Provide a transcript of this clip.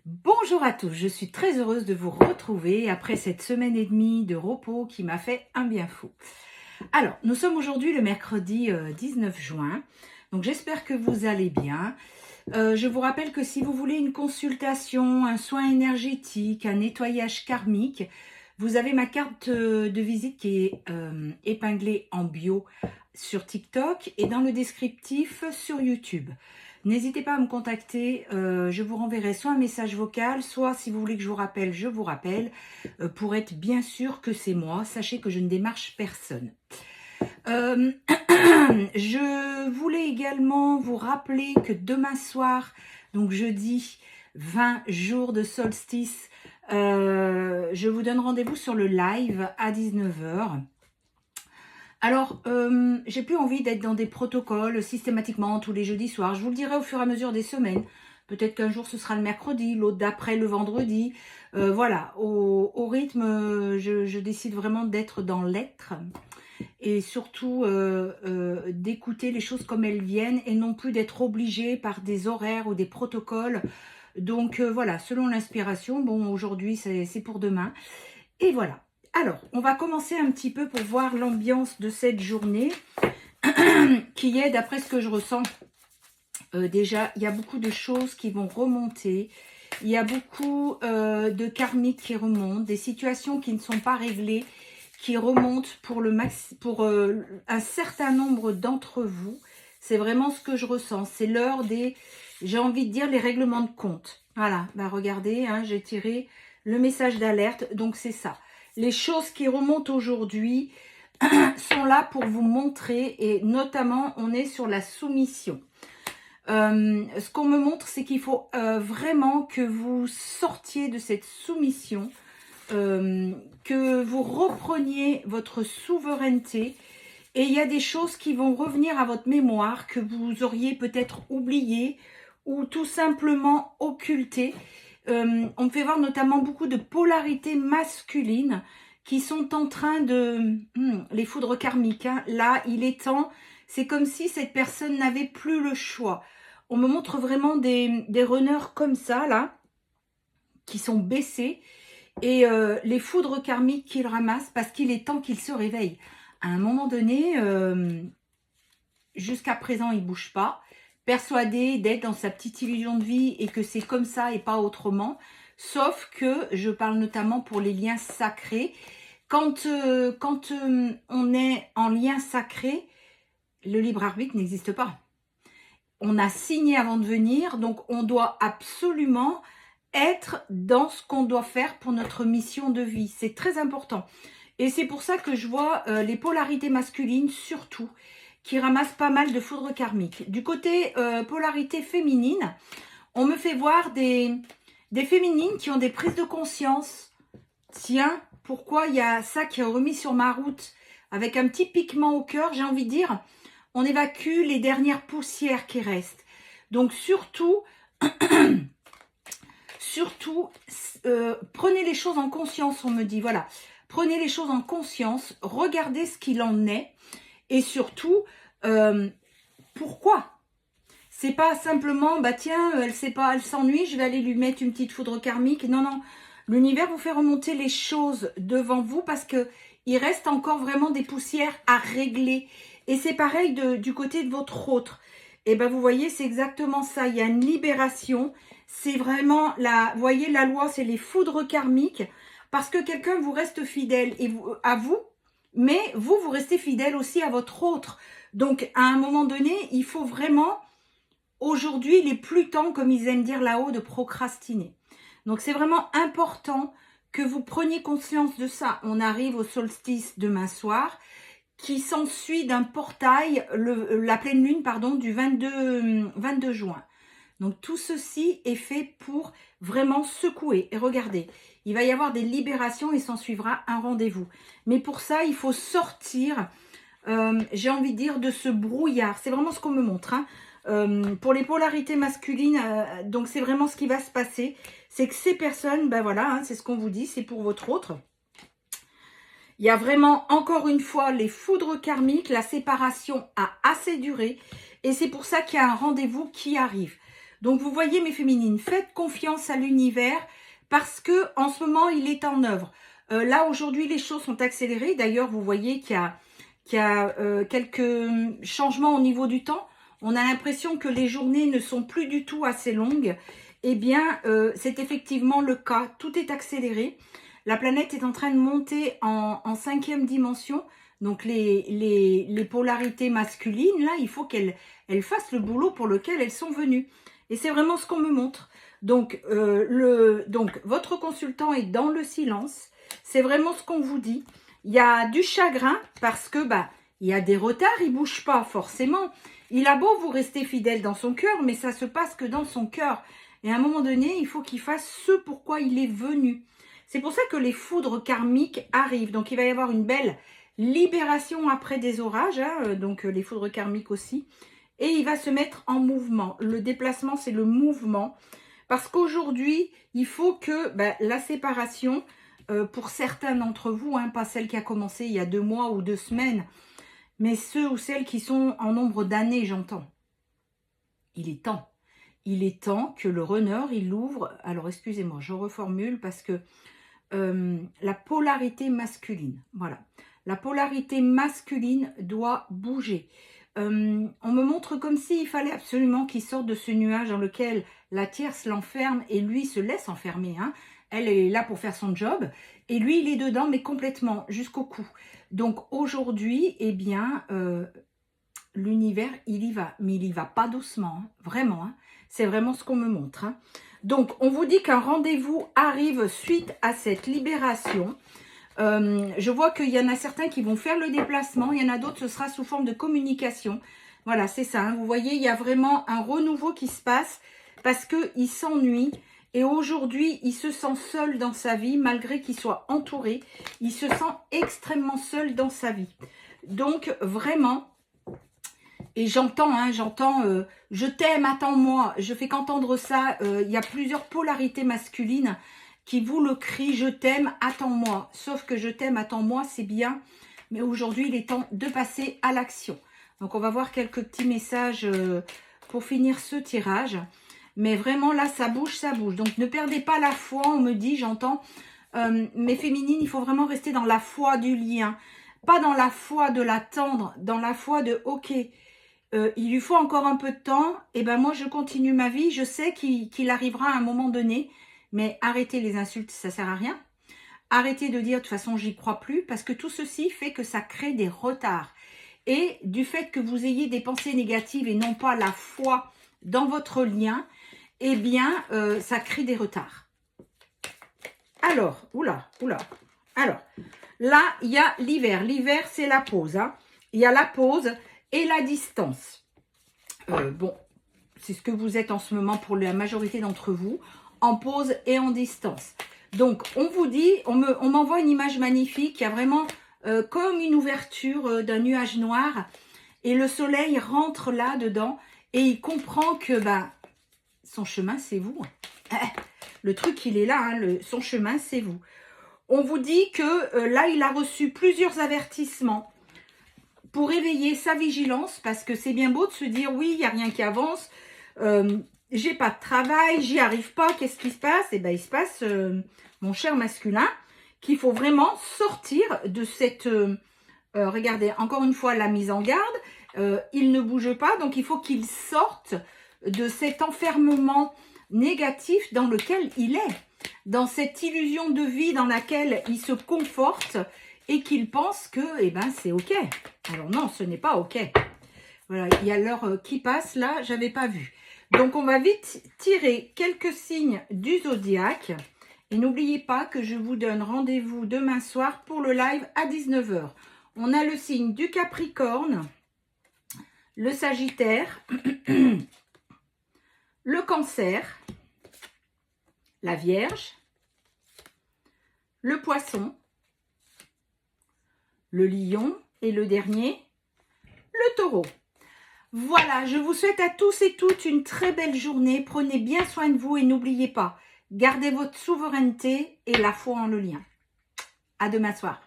Bonjour à tous, je suis très heureuse de vous retrouver après cette semaine et demie de repos qui m'a fait un bien fou. Alors, nous sommes aujourd'hui le mercredi 19 juin, donc j'espère que vous allez bien. Je vous rappelle que si vous voulez une consultation, un soin énergétique, un nettoyage karmique, vous avez ma carte de visite qui est épinglée en bio sur TikTok et dans le descriptif sur YouTube. N'hésitez pas à me contacter, je vous renverrai soit un message vocal, soit si vous voulez que je vous rappelle, pour être bien sûr que c'est moi. Sachez que je ne démarche personne. Euh, je voulais également vous rappeler que demain soir, donc jeudi, 20 jours de solstice, je vous donne rendez-vous sur le live à 19 h. Alors, j'ai plus envie d'être dans des protocoles systématiquement tous les jeudis soirs. Je vous le dirai au fur et à mesure des semaines. Peut-être qu'un jour ce sera le mercredi, l'autre d'après le vendredi. Voilà, au rythme, je décide vraiment d'être dans l'être et surtout d'écouter les choses comme elles viennent et non plus d'être obligée par des horaires ou des protocoles. Donc voilà, selon l'inspiration. Bon, aujourd'hui c'est pour demain. Et voilà. Alors, on va commencer un petit peu pour voir l'ambiance de cette journée qui est, d'après ce que je ressens, déjà, il y a beaucoup de choses qui vont remonter. Il y a beaucoup de karmiques qui remontent, des situations qui ne sont pas réglées, qui remontent pour un certain nombre d'entre vous. C'est vraiment ce que je ressens. C'est l'heure des, j'ai envie de dire, les règlements de compte. Voilà, bah regardez, hein, j'ai tiré le message d'alerte, donc c'est ça. Les choses qui remontent aujourd'hui sont là pour vous montrer, et notamment, on est sur la soumission. Ce qu'on me montre, c'est qu'il faut vraiment que vous sortiez de cette soumission, que vous repreniez votre souveraineté. Et il y a des choses qui vont revenir à votre mémoire que vous auriez peut-être oubliées ou tout simplement occultées. On me fait voir notamment beaucoup de polarités masculines qui sont en train de... les foudres karmiques, hein. Là, il est temps. C'est comme si cette personne n'avait plus le choix. On me montre vraiment des runners comme ça, là, qui sont baissés. Et les foudres karmiques qu'ils ramassent parce qu'il est temps qu'ils se réveillent. À un moment donné, jusqu'à présent, il ne bouge pas. Persuadé d'être dans sa petite illusion de vie et que c'est comme ça et pas autrement. Sauf que je parle notamment pour les liens sacrés. Quand on est en lien sacré, le libre arbitre n'existe pas. On a signé avant de venir, donc on doit absolument être dans ce qu'on doit faire pour notre mission de vie. C'est très important. Et c'est pour ça que je vois les polarités masculines surtout, qui ramassent pas mal de foudre karmique. Du côté polarité féminine, on me fait voir des féminines qui ont des prises de conscience. Tiens, pourquoi il y a ça qui est remis sur ma route avec un petit piquement au cœur, j'ai envie de dire, on évacue les dernières poussières qui restent. Donc surtout, prenez les choses en conscience, on me dit, voilà. Prenez les choses en conscience, regardez ce qu'il en est et surtout, pourquoi ? C'est pas simplement, bah tiens, elle sait pas, elle s'ennuie, je vais aller lui mettre une petite foudre karmique. Non, non, l'univers vous fait remonter les choses devant vous parce que il reste encore vraiment des poussières à régler. Et c'est pareil du côté de votre autre. Et ben vous voyez, c'est exactement ça. Il y a une libération. C'est vraiment vous voyez, la loi, c'est les foudres karmiques. Parce que quelqu'un vous reste fidèle à vous, mais vous restez fidèle aussi à votre autre. Donc, à un moment donné, il faut vraiment, aujourd'hui, il n'est plus temps, comme ils aiment dire là-haut, de procrastiner. Donc, c'est vraiment important que vous preniez conscience de ça. On arrive au solstice demain soir, qui s'ensuit d'un portail, la pleine lune, pardon, du 22 juin. Donc, tout ceci est fait pour vraiment secouer. Et regardez, il va y avoir des libérations et s'en suivra un rendez-vous. Mais pour ça, il faut sortir, j'ai envie de dire, de ce brouillard. C'est vraiment ce qu'on me montre. Hein. Pour les polarités masculines, donc c'est vraiment ce qui va se passer. C'est que ces personnes, ben voilà, hein, c'est ce qu'on vous dit, c'est pour votre autre. Il y a vraiment, encore une fois, les foudres karmiques. La séparation a assez duré. Et c'est pour ça qu'il y a un rendez-vous qui arrive. Donc, vous voyez, mes féminines, faites confiance à l'univers parce que en ce moment, il est en œuvre. Là, aujourd'hui, les choses sont accélérées. D'ailleurs, vous voyez qu'il y a quelques changements au niveau du temps. On a l'impression que les journées ne sont plus du tout assez longues. Eh bien, c'est effectivement le cas. Tout est accéléré. La planète est en train de monter en 5e dimension. Donc, les polarités masculines, là, il faut qu'elles fassent le boulot pour lequel elles sont venues. Et c'est vraiment ce qu'on me montre. Donc, votre consultant est dans le silence. C'est vraiment ce qu'on vous dit. Il y a du chagrin parce que il y a des retards, il ne bouge pas forcément. Il a beau vous rester fidèle dans son cœur, mais ça se passe que dans son cœur. Et à un moment donné, il faut qu'il fasse ce pourquoi il est venu. C'est pour ça que les foudres karmiques arrivent. Donc, il va y avoir une belle libération après des orages, hein, donc les foudres karmiques aussi. Et il va se mettre en mouvement. Le déplacement, c'est le mouvement. Parce qu'aujourd'hui, il faut que la séparation, pour certains d'entre vous, hein, pas celle qui a commencé il y a 2 mois ou 2 semaines, mais ceux ou celles qui sont en nombre d'années, j'entends. Il est temps. Il est temps que le runner, il ouvre. Alors, excusez-moi, je reformule parce que la polarité masculine, voilà. La polarité masculine doit bouger. On me montre comme s'il fallait absolument qu'il sorte de ce nuage dans lequel la tierce l'enferme et lui se laisse enfermer. Hein. Elle est là pour faire son job et lui, il est dedans, mais complètement, jusqu'au cou. Donc aujourd'hui, eh bien, l'univers, il y va. Mais il y va pas doucement, hein, vraiment. Hein. C'est vraiment ce qu'on me montre. Hein. Donc, on vous dit qu'un rendez-vous arrive suite à cette libération. Je vois qu'il y en a certains qui vont faire le déplacement. Il y en a d'autres, ce sera sous forme de communication. Voilà, c'est ça. Hein. Vous voyez, il y a vraiment un renouveau qui se passe parce qu'il s'ennuie. Et aujourd'hui, il se sent seul dans sa vie, malgré qu'il soit entouré. Il se sent extrêmement seul dans sa vie. Donc, vraiment... Et j'entends, hein, je t'aime, attends-moi. Je fais qu'entendre ça. Il y a plusieurs polarités masculines qui vous le crient, je t'aime, attends-moi. Sauf que je t'aime, attends-moi, c'est bien. Mais aujourd'hui, il est temps de passer à l'action. Donc, on va voir quelques petits messages pour finir ce tirage. Mais vraiment, là, ça bouge, ça bouge. Donc, ne perdez pas la foi, on me dit, j'entends. Mais féminine, il faut vraiment rester dans la foi du lien. Pas dans la foi de l'attendre, dans la foi de, ok, il lui faut encore un peu de temps, et ben moi je continue ma vie, je sais qu'il arrivera à un moment donné, mais arrêtez les insultes, ça sert à rien. Arrêtez de dire de toute façon j'y crois plus, parce que tout ceci fait que ça crée des retards. Et du fait que vous ayez des pensées négatives et non pas la foi dans votre lien, eh bien ça crée des retards. Alors, alors, là il y a l'hiver, l'hiver c'est la pause, hein. Il y a la pause et la distance. Bon, c'est ce que vous êtes en ce moment pour la majorité d'entre vous, en pause et en distance. Donc, on vous dit, on m'envoie une image magnifique, il y a vraiment comme une ouverture d'un nuage noir, et le soleil rentre là-dedans, et il comprend que son chemin, c'est vous. Le truc, il est là, hein, son chemin, c'est vous. On vous dit que là, il a reçu plusieurs avertissements pour éveiller sa vigilance, parce que c'est bien beau de se dire, oui, il n'y a rien qui avance, j'ai pas de travail, j'y arrive pas, qu'est-ce qui se passe? Eh bien, il se passe, mon cher masculin, qu'il faut vraiment sortir de cette... regardez, encore une fois, la mise en garde, il ne bouge pas, donc il faut qu'il sorte de cet enfermement négatif dans lequel il est, dans cette illusion de vie dans laquelle il se conforte, et qu'il pense que c'est ok. Alors non, ce n'est pas ok. Voilà, il y a l'heure qui passe, là, j'avais pas vu. Donc, on va vite tirer quelques signes du zodiaque. Et n'oubliez pas que je vous donne rendez-vous demain soir pour le live à 19 h. On a le signe du Capricorne, le Sagittaire, le Cancer, la Vierge, le Poisson, le Lion et le dernier, le Taureau. Voilà, je vous souhaite à tous et toutes une très belle journée. Prenez bien soin de vous et n'oubliez pas, gardez votre souveraineté et la foi en le lien. À demain soir.